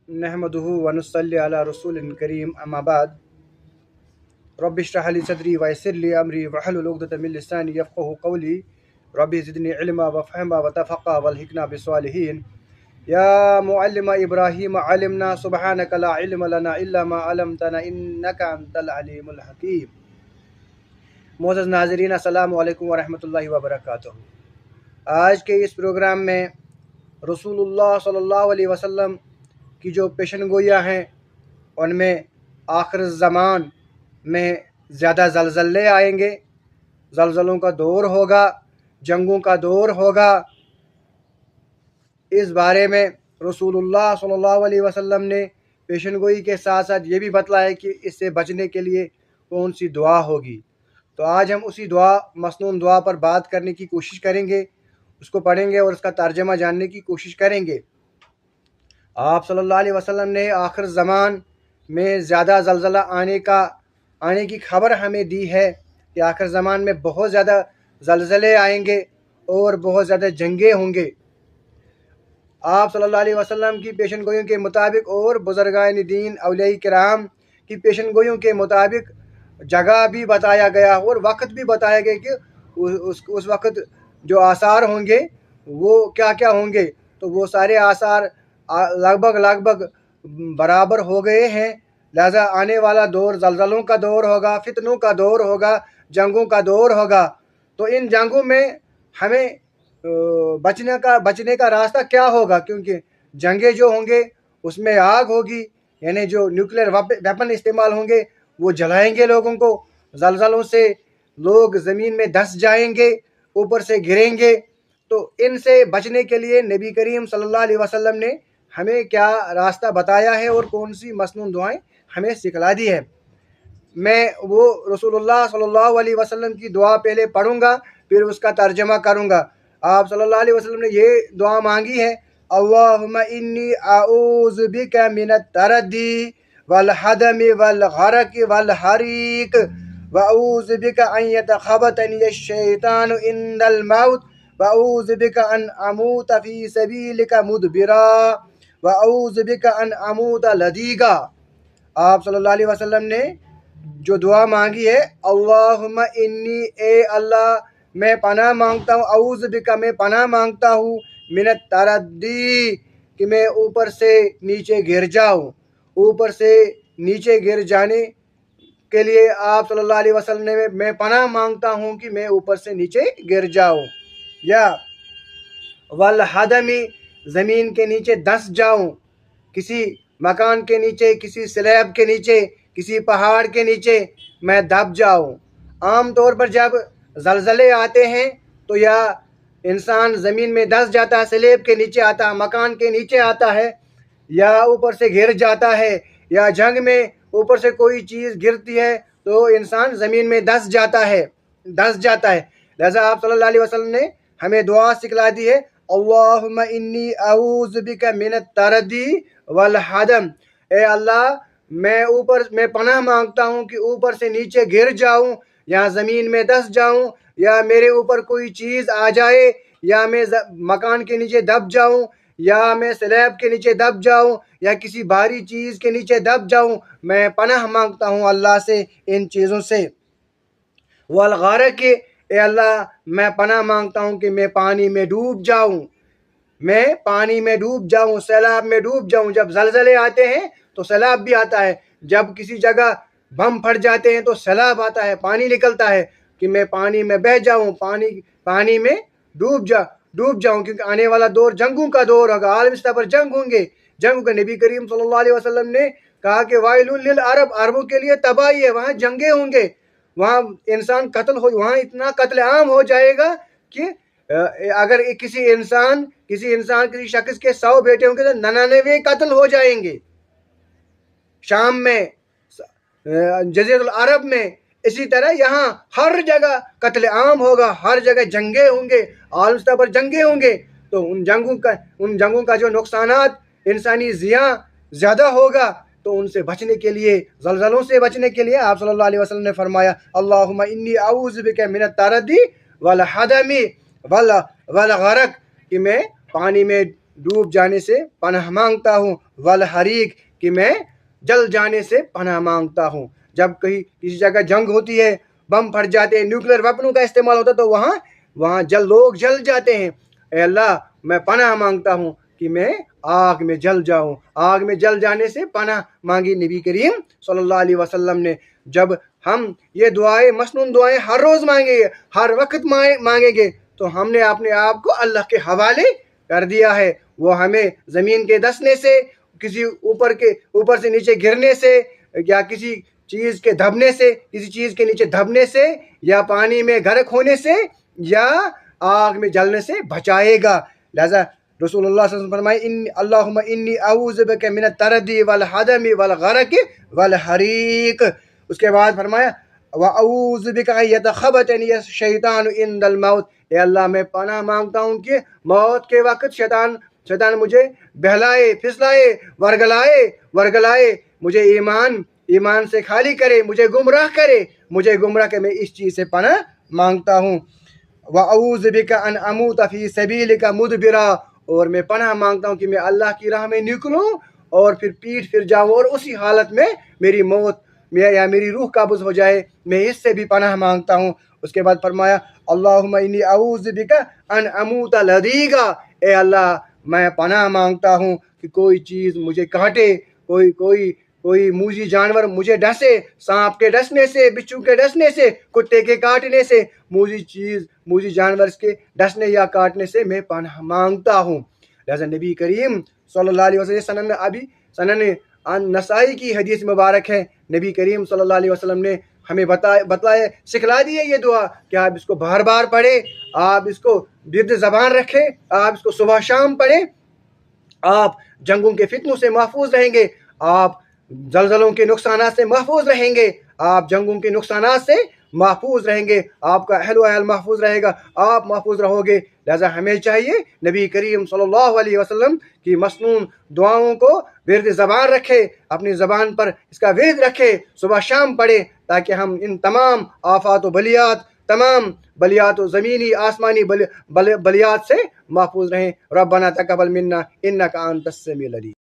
नहमदुहु व नुसल्ली अला रसूलिन करीम अम्मा बाद रब्बि इश्रह ली सदरी व यस्सिर ली अमरी वहलुल उक़दतम मिन लिसानी यफ़क़हू क़ौली रब्बि ज़िदनी इल्मा व फ़हमा व तफ़क़्क़ा वल्हिक़ना बिस्सालिहीन या मुअल्लिम इब्राहीम अल्लिमना सुब्हानका ला इल्म लना इल्ला मा अल्लमतना इन्नका अंतल अलीमुल हकीम। मोअज़्ज़ज़ नाज़रीन, अस्सलामु अलैकुम व रहमतुल्लाहि व बरकातुहू। आज के इस प्रोग्राम में रसूलुल्लाह सल्लल्लाहु अलैहि वसल्लम की जो पेशन गोइयाँ हैं उनमें आखिर ज़मान में ज़्यादा ज़लज़ले आएंगे, ज़लज़लों का दौर होगा, जंगों का दौर होगा। इस बारे में रसूलुल्लाह सल्लल्लाहु अलैहि वसल्लम ने पेशन गोई के साथ साथ ये भी बतलाया कि इससे बचने के लिए कौन सी दुआ होगी। तो आज हम उसी दुआ, मसनून दुआ पर बात करने की कोशिश करेंगे, उसको पढ़ेंगे और उसका तर्जमा जानने की कोशिश करेंगे। आप सल्लल्लाहु अलैहि वसल्लम ने आखिर ज़मान में ज़्यादा ज़लज़ला आने की खबर हमें दी है कि आखिर ज़मान में बहुत ज़्यादा ज़लज़ले आएंगे और बहुत ज़्यादा जंगें होंगे। आप सल्लल्लाहु अलैहि वसल्लम की पेशन गोइयों के मुताबिक और बुज़ुर्गान दीन औलिया किराम की पेशन गोइयों के मुताबिक जगह भी बताया गया और वक्त भी बताया गया कि उस वक्त जो आसार होंगे वो क्या क्या होंगे। तो वो सारे आसार लगभग बराबर हो गए हैं। लिहाजा आने वाला दौर ज़लज़लों का दौर होगा, फितनों का दौर होगा, जंगों का दौर होगा। तो इन जंगों में हमें बचने का रास्ता क्या होगा, क्योंकि जंगे जो होंगे उसमें आग होगी, यानी जो न्यूक्लियर वेपन इस्तेमाल होंगे वो जलाएंगे लोगों को। ज़लज़लों से लोग ज़मीन में धंस जाएंगे, ऊपर से गिरेंगे। तो इनसे बचने के लिए नबी करीम सल्लल्लाहु अलैहि वसल्लम ने हमें क्या रास्ता बताया है और कौन सी मसनून दुआएं हमें सिखला दी है। मैं वो रसूलुल्लाह सल्लल्लाहु अलैहि वसल्लम की दुआ पहले पढ़ूंगा, फिर उसका तर्जमा करूंगा। आप सल्लल्लाहु अलैहि वसल्लम ने ये दुआ मांगी है, अल्लाहुम्मा इन्नी अऊज़ु बिका मिनत तरद्दी वल हदमी वल गरक़ि वल हरीक़ व अऊज़ु बिका अन यतखबतनी अश-शैतानु इंदल मौत व अऊज़ु बिका अन अमूत फी सबीलिका मुदबिरा व अऊज़ु बिका अन अमूत लदीगा। आप सल्लल्लाहु अलैहि वसल्लम ने जो दुआ मांगी है, अल्लाहुम्मा इन्नी, ए अल्लाह मैं पनाह मांगता हूँ, अऊज़ु बिका मैं पनाह मांगता हूँ, मिनत तरद्दी कि मैं ऊपर से नीचे गिर जाऊँ। ऊपर से नीचे गिर जाने के लिए आप सल्लल्लाहु अलैहि वसल्लम ने मैं पनाह मांगता हूँ कि मैं ऊपर से नीचे गिर जाऊँ, या वल हदमी ज़मीन के नीचे धंस जाऊँ, किसी मकान के नीचे, किसी स्लैब के नीचे, किसी पहाड़ के नीचे मैं दब जाऊँ। आम तौर पर जब ज़लज़ले आते हैं तो या इंसान ज़मीन में धंस जाता है, स्लैब के नीचे आता है, मकान के नीचे आता है, या ऊपर से गिर जाता है, या जंग में ऊपर से कोई चीज़ गिरती है तो इंसान ज़मीन में धंस जाता है। लिहाजा आप सल्लल्लाहु अलैहि वसल्लम ने हमें दुआ सिखला दी है, अल्लाहुम्मा इन्नी अऊज़ु बिका मिनत तरद्दी वल हदम। ए अल्लाह मैं पनाह मांगता हूँ कि ऊपर से नीचे गिर जाऊँ, या ज़मीन में धंस जाऊँ, या मेरे ऊपर कोई चीज़ आ जाए, या मैं मकान के नीचे दब जाऊँ, या मैं स्लैब के नीचे दब जाऊँ, या किसी भारी चीज़ के नीचे दब जाऊँ। मैं पनाह मांगता हूँ अल्लाह से इन चीज़ों से। वल गरक़, ए अल्लाह मैं पनाह मांगता हूँ कि मैं पानी में डूब जाऊँ, मैं पानी में डूब जाऊँ, सैलाब में डूब जाऊँ। जब ज़लज़ले आते हैं तो सैलाब भी आता है, जब किसी जगह बम फट जाते हैं तो सैलाब आता है, पानी निकलता है, कि मैं पानी में बह जाऊँ, पानी में डूब जाऊँ, क्योंकि आने वाला दौर जंगों का दौर होगा, आलमी सतह पर जंग होंगे। जंग का नबी करीम सल्लल्लाहु अलैहि वसल्लम ने कहा कि वाइलुल लिल अरब, अरबों के लिए तबाही है, वहाँ जंगे होंगे, वहाँ इंसान कत्ल हो, वहाँ इतना कत्ल आम हो जाएगा कि अगर किसी शख्स के 100 बेटे होंगे तो 99 कत्ल हो जाएंगे। शाम में, जज़ीरतुल अरब में, इसी तरह यहाँ हर जगह कत्ल आम होगा, हर जगह जंगे होंगे, आलमी सतह पर जंगे होंगे। तो उन जंगों का जो नुकसानात, इंसानी ज़िया ज़्यादा होगा। तो उनसे बचने के लिए, ज़लज़लों से बचने के लिए आप सल्लल्लाहु अलैहि वसल्लम ने फरमाया, अल्लाहुम्मा इन्नी अऊज़ु बिका मिनत तरद्दी वल हदमी वल गरक़, कि मैं पानी में डूब जाने से पनाह मांगता हूँ, वल हरीक कि मैं जल जाने से पनाह मांगता हूँ। जब कहीं किसी जगह जंग होती है, बम फट जाते हैं, न्यूक्लियर वेपनों का इस्तेमाल होता है, तो वहाँ लोग जल जाते हैं। ए अल्लाह, मैं पनाह मांगता हूँ कि मैं आग में जल जाऊँ। आग में जल जाने से पनाह मांगी नबी करीम सल्लल्लाहु अलैहि वसल्लम ने। जब हम ये दुआएं, मसनून दुआएं हर रोज़ मांगेंगे, हर वक्त मांगेंगे, तो हमने अपने आप को अल्लाह के हवाले कर दिया है। वो हमें ज़मीन के धंसने से, किसी ऊपर से नीचे गिरने से, या किसी चीज़ के दबने से, किसी चीज़ के नीचे दबने से, या पानी में गर्क होने से, या आग में जलने से बचाएगा। लिहाजा रसूलुल्लाह सल्लल्लाहु अलैहि वसल्लम फरमाए, अल्लाहुम्मा इन्नी अऊज़ु बिका मिन तरदी वल हदमी वल गरक वल हरीक। उसके बाद फरमाया, व अऊज़ु बिका यतखबतनी शैतान इंदल मौत। ए अल्लाह, मैं पनाह मांगता हूँ कि मौत के वक्त शैतान मुझे बहलाए, फिसलाए, वर्गलाए, मुझे ईमान से खाली करे, मुझे गुमराह करे, मैं इस चीज़ से पनाह मांगता हूँ। व अऊज़ु बिका अन अमूत फी सबीलिका मुदबिरा। और मैं पनाह मांगता हूँ कि मैं अल्लाह की राह में निकलूँ और फिर पीठ फिर जाऊँ, और उसी हालत में मेरी मौत या मेरी रूह काबज़ हो जाए, मैं इससे भी पनाह मांगता हूँ। उसके बाद फरमाया, अल्लाहुम्मा इन्नी अऊज़ु बिका अन अमूत लदीगा। ए अल्लाह, मैं पनाह मांगता हूँ कि कोई चीज़ मुझे काटे, कोई मूजी जानवर मुझे डसे, सांप के डसने से, बिच्छू के डसने से, कुत्ते के काटने से, मूजी जानवर के डसने या काटने से मैं पनाह मांगता हूँ। लिहाजा नबी करीम सल्लल्लाहु अलैहि वसल्लम, सनन नसाई की हदीस मुबारक है, नबी करीम सल्लल्लाहु अलैहि वसल्लम ने हमें बतलाए, सिखला दी है ये दुआ कि आप इसको बार बार पढ़ें, आप इसको बिर्द ज़बान रखें, आप इसको सुबह शाम पढ़ें। आप जंगों के फितनों से महफूज रहेंगे, आप जलजलों के नुकसानात से महफूज रहेंगे, आप जंगों के नुकसानात से महफूज रहेंगे, आपका अहल व अयाल महफूज रहेगा, आप महफूज रहोगे। लिहाजा हमें चाहिए नबी करीम सल्लल्लाहु अलैहि वसल्लम की मसनून दुआओं को विर्द ज़बान रखे, अपनी ज़बान पर इसका विर्द रखे, सुबह शाम पढ़े, ताकि हम इन तमाम आफात व बलियात, तमाम बलियात व ज़मीनी आसमानी बलियात से महफूज रहें। रब्बना तक़ब्बल मिन्ना इन्नका अंतस समीउल अलीम।